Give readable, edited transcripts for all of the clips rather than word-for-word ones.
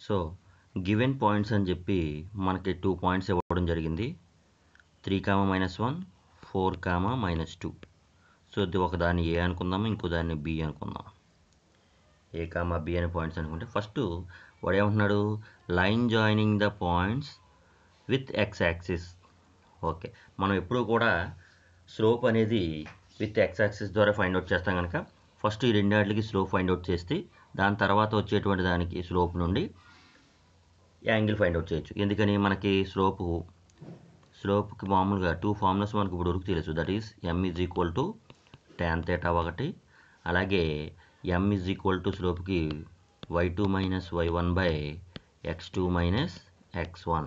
So given points అని చెప్పి మనకి 2 పాయింట్స్ ఇవ్వడం జరిగింది. 3, -1, 4, -2. సో ఇది ఒకదాన్ని ఏ అనుకుందాము, ఇంకో దాన్ని బి అనుకుందాం. ఏ కామా బి అనే పాయింట్స్ అనుకుంటే ఫస్ట్ వాడు ఏమంటున్నాడు, line joining the points with X axis. Okay, మనం ఎప్పుడూ కూడా స్లోప్ అనేది విత్ ఎక్స్ యాక్సిస్ ద్వారా ఫైండ్ అవుట్ చేస్తాం కనుక ఫస్ట్ ఈ రెండాటికి స్లోప్ ఫైండ్ అవుట్ చేస్తే దాని తర్వాత వచ్చేటువంటి దానికి స్లోప్ నుండి యాంగిల్ ఫైండ్ అవుట్ చేయొచ్చు. ఎందుకని మనకి స్లోప్కి మామూలుగా 2 ఫార్ములాస్ మనకు ఇప్పుడు వరకు తెలుసు. దట్ ఈస్ m = tan θ ఒకటి, అలాగే m = స్లోప్కి y2 - y1/x2 - x1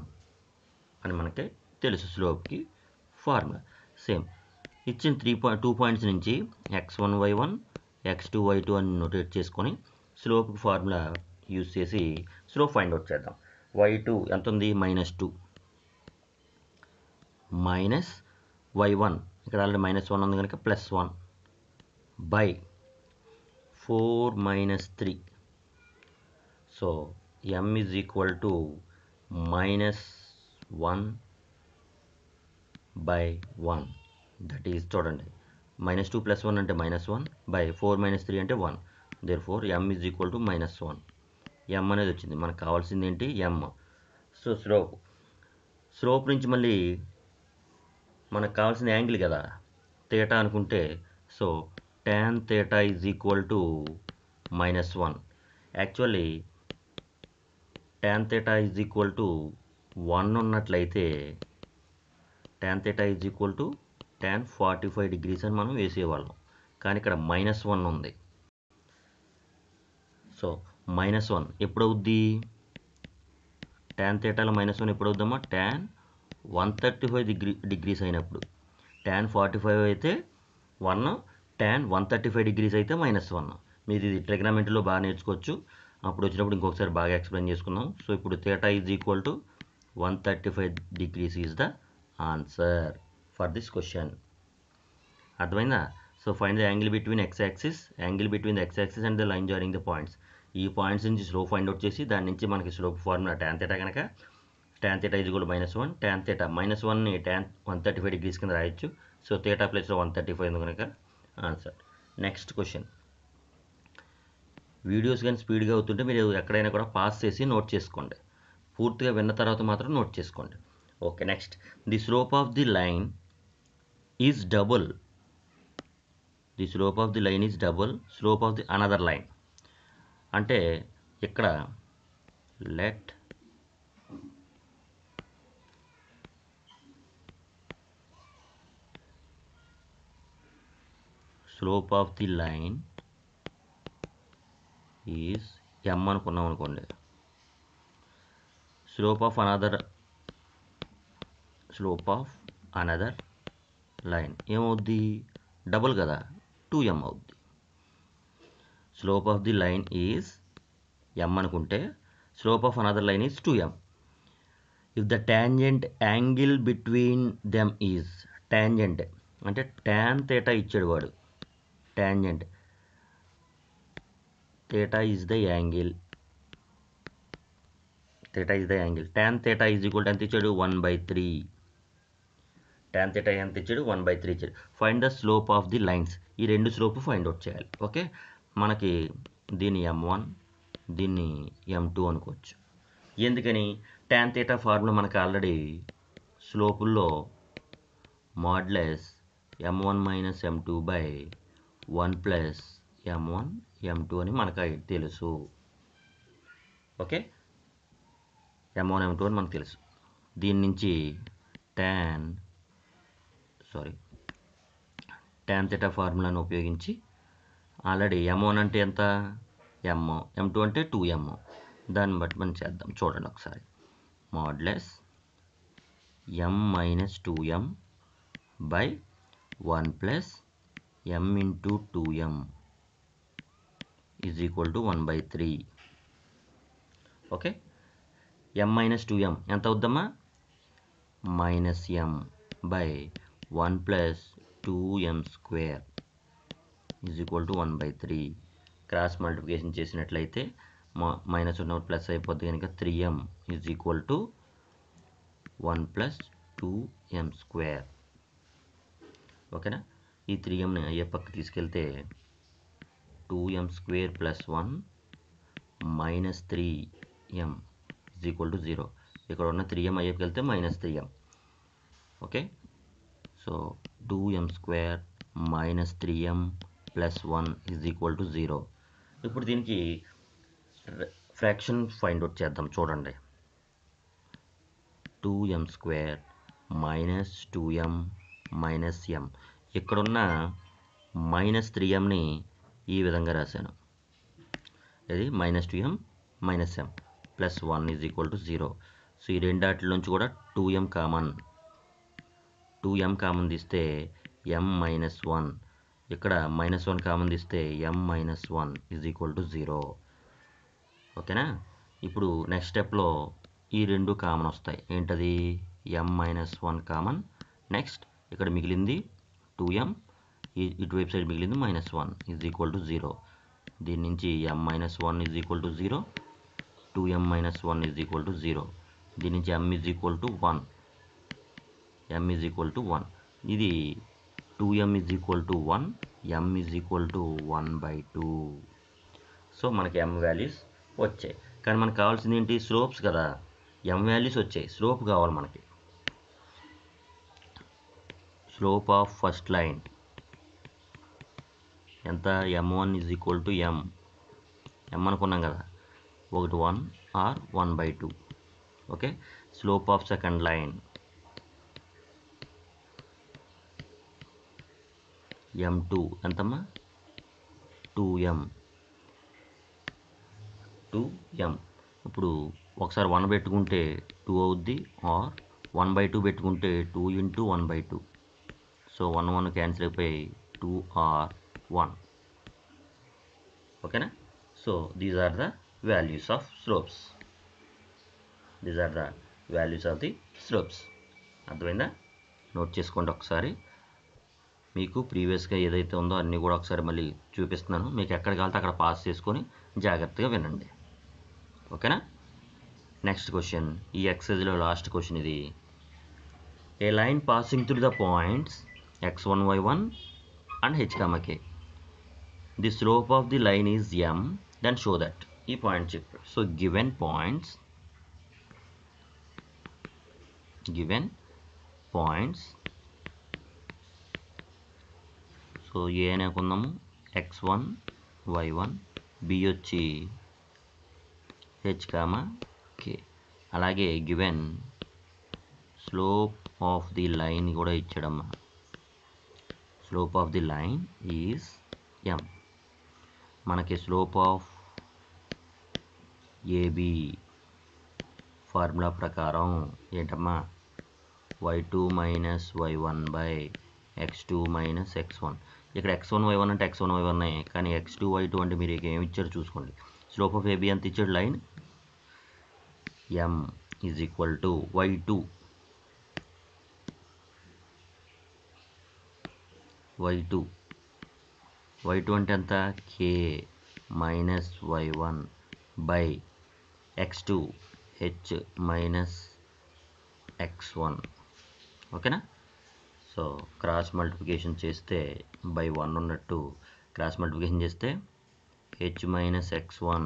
అని మనకి తెలుసు స్లోప్కి ఫార్ములా. సేమ్ ఇచ్చిన 2 పాయింట్స్ నుంచి x1 y1 x2 y2 అని నోటేట్ చేసుకొని స్లోప్కి ఫార్ములా యూజ్ చేసి స్లోప్ ఫైండ్ అవుట్ చేద్దాం. y2 ఎంత ఉంది, -2, మైనస్ y1 ఇక్కడ ఆల్రెడీ -1 ఉంది కనుక +1 by 4 - 3. So m = -1/1. That is చూడండి, -2 + 1 అంటే -1 బై 4 - 3 అంటే 1. Therefore m = -1. m అనేది వచ్చింది. మనకు కావాల్సింది ఏంటి, m. సో స్లోప్ నుంచి మళ్ళీ మనకు కావాల్సిన యాంగిల్ కదా, థీటా అనుకుంటే సో tan θ = -1. యాక్చువల్లీ tan θ = 1 ఉన్నట్లయితే tan θ = tan 45 degrees అని మనం వేసేవాళ్ళం. కానీ ఇక్కడ -1 ఉంది. సో -1 ఎప్పుడవుద్ది, tan θలో -1 ఎప్పుడవుద్దామా, tan 135 degrees అయినప్పుడు. tan 45 అయితే 1, tan 135 degrees అయితే -1. మీరు ఇది ట్రిగ్నోమెట్రీలో బాగా నేర్చుకోవచ్చు. అప్పుడు వచ్చినప్పుడు ఇంకొకసారి బాగా ఎక్స్ప్లెయిన్ చేసుకుందాం. సో ఇప్పుడు θ = 135 degrees is the answer for this question. అర్థమైందా? So find the angle between x axis and the line joining the points. ఈ పాయింట్స్ నుంచి స్లోప్ ఫైండ్ అవుట్ చేసి దాని నుంచి మనకి స్లోప్ ఫార్ములా tan θ కనుక tan θ = -1, tan θ -1ని tan 135 degrees కింద రాయొచ్చు. సో θ ప్లేస్లో 135 ఉంది కనుక ఆన్సర్. Next question. వీడియోస్ కానీ స్పీడ్గా అవుతుంటే మీరు ఎక్కడైనా కూడా పాస్ చేసి నోట్ చేసుకోండి. పూర్తిగా విన్న తర్వాత మాత్రం నోట్ చేసుకోండి. Okay, next. The slope of the line is double slope of the another line. అంటే ఇక్కడ let slope of the line is m అనుకున్నాం అనుకోండి. స్లోప్ ఆఫ్ అనదర్ లైన్ ఏమవుద్ది, డబుల్ కదా, 2m అవుద్ది. Slope of the line is m అనుకుంటే slope of another line is 2m. If the tangent angle between them is, tangent అంటే tan θ ఇచ్చాడు వాడు. Tangent θ is the angle. tan θ = ఎంత ఇచ్చాడు, 1/3. tan θ ఎంత ఇచ్చాడు, 1/3 ఇచ్చాడు. Find the slope of the lines. ఈ రెండు స్లోప్ ఫైండ్ అవుట్ చేయాలి. ఓకే, మనకి దీన్ని m1, దీన్ని m2 అనుకోవచ్చు. ఎందుకని, tan θ ఫార్ములా మనకు already స్లోపుల్లో (m1 - m2/1 + m1 m2 అని మనకు తెలుసు. ఓకే, m1 m2 అని మనకు తెలుసు. దీని నుంచి tan θ ఫార్ములాను ఉపయోగించి ఆల్రెడీ m1 అంటే ఎంత, m, m2 అంటే 2m. దాన్ని బట్టి మనం చేద్దాం. చూడండి ఒకసారి. (m - 2m/1 + m × 2m = 1/3. Okay, m - 2m ఎంత అవుద్దమ్మా, -m/1 + 2m² = 1/3. క్రాస్ మల్టిప్లికేషన్ చేసినట్లయితే మైనస్ ఉన్నప్పుడు ప్లస్ అయిపోద్ది కనుక 3m is equal to 1 plus 2m². ఓకేనా? ఈ 3mని అయ్యే పక్క తీసుకెళ్తే 2m² plus 1 minus 3m is equal to 0. ఇక్కడ ఉన్న 3m అయ్యేకి వెళ్తే minus 3m. Okay, so 2m² minus 3m plus 1 is equal to 0. ఇప్పుడు దీనికి ఫ్రాక్షన్ ఫైండ్ అవుట్ చేద్దాం. చూడండి, 2m² minus 2m minus m. ఇక్కడున్న మైనస్ 3mని ఈ విధంగా రాశాను. ఇది minus 2m minus m plus 1 is equal to 0. So ఈ రెండాటి నుంచి కూడా 2m కామన్ తీస్తే m మైనస్ 1, ఇక్కడ మైనస్ 1 కామన్ తీస్తే m minus 1 is equal to 0. ఓకేనా? ఇప్పుడు నెక్స్ట్ స్టెప్లో ఈ రెండు కామన్ వస్తాయి. ఏంటది? m minus 1 common. నెక్స్ట్ ఇక్కడ మిగిలింది 2m, ఇటువైపు సైడ్ మిగిలింది మైనస్ 1 ఈజ్ ఈక్వల్ టు 0. దీని నుంచి m minus 1 is equal to 0, 2m minus 1 is equal to 0. దీని నుంచి m is equal to 1, m is equal to 1. ఇది 2m is equal to 1, m is equal to 1/2. So మనకి m values వచ్చాయి. కానీ మనకు కావాల్సింది ఏంటి? స్లోప్స్ కదా. m వాల్యూస్ వచ్చాయి, స్లోప్ కావాలి మనకి. స్లోప్ ఆఫ్ ఫస్ట్ లైన్ ఎంత? m1 is equal to m అనుకున్నాం కదా, ఒకటి 1 or 1/2. Okay, slope of second line m2 ఎంతమ్మా? 2m. ఇప్పుడు ఒకసారి 1 పెట్టుకుంటే 2 అవుద్ది, ఆర్ 1/2 పెట్టుకుంటే 2 ఇంటూ 1/2. సో 1 1 క్యాన్సిల్ అయిపోయి 2r 1. ఓకేనా? So these are the values of slopes. అర్థమైందా? నోట్ చేసుకోండి ఒకసారి. మీకు ప్రీవియస్గా ఏదైతే ఉందో అన్నీ కూడా ఒకసారి మళ్ళీ చూపిస్తున్నాను. మీకు ఎక్కడ కావాలితే అక్కడ పాస్ చేసుకొని జాగ్రత్తగా వినండి. ఓకేనా? నెక్స్ట్ క్వశ్చన్, ఈ ఎక్సర్సైజ్లో లాస్ట్ క్వశ్చన్ ఇది. A line passing through the points x1, y1 and h, k. The slope of the line is m, then show that. ఈ పాయింట్ చెప్పారు. So given points so A అని అనుకుందాము, x1, y1, b వచ్చి h, k. అలాగే given slope of the line కూడా ఇచ్చాడమ్మా. Slope of the line is m. మనకి slope of AB formula ప్రకారం ఏంటమ్మా? y2 minus y1 by x2 minus x1. ఇక్కడ x1 y1 అంటే x1 y1, కానీ x2 y2 అంటే మీరు ఏమి ఇచ్చారు చూసుకోండి. స్లోప్ ఆఫ్ ఏబి ఎంత ఇచ్చాడు? Line m is equal to y2 అంటే ఎంత? k minus y1 by x2 h minus x1. ఓకేనా? సో క్రాస్ మల్టిప్లికేషన్ చేస్తే బై 1 ఉన్నట్టు క్రాస్ మల్టిప్లికేషన్ చేస్తే h minus x1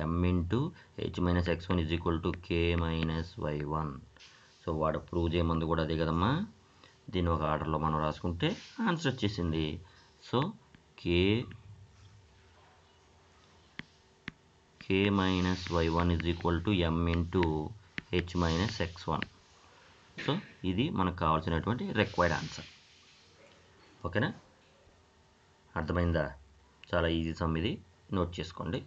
m into h minus x1 is equal to k minus y1. So వాడు prove చేయమంది కూడా అదే కదమ్మా. దీన్ని ఒక ఆర్డర్లో మనం రాసుకుంటే ఆన్సర్ వచ్చేసింది. So k minus y1 is equal to m into h minus x1. So ఇది మనకు కావాల్సినటువంటి రిక్వైర్డ్ ఆన్సర్. ఓకేనా? అర్థమైందా? చాలా ఈజీ సమ్ ఇది, నోట్ చేసుకోండి,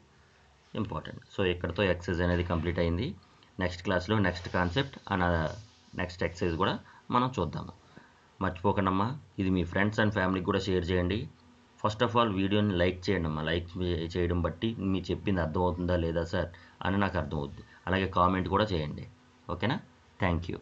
ఇంపార్టెంట్. సో ఇక్కడతో ఎక్సర్సైజ్ అనేది కంప్లీట్ అయింది. నెక్స్ట్ క్లాస్లో next concept and next exercise కూడా మనం చూద్దాము. మర్చిపోకండమ్మా, ఇది మీ ఫ్రెండ్స్ అండ్ ఫ్యామిలీకి కూడా షేర్ చేయండి. ఫస్ట్ ఆఫ్ ఆల్ వీడియోని లైక్ చేయండి అమ్మా. లైక్ చేయడం బట్టి మీరు చెప్పింది అర్థమవుతుందా లేదా సార్ అని నాకు అర్థమవుద్ది. అలాగే కామెంట్ కూడా చేయండి. ఓకేనా? Thank you.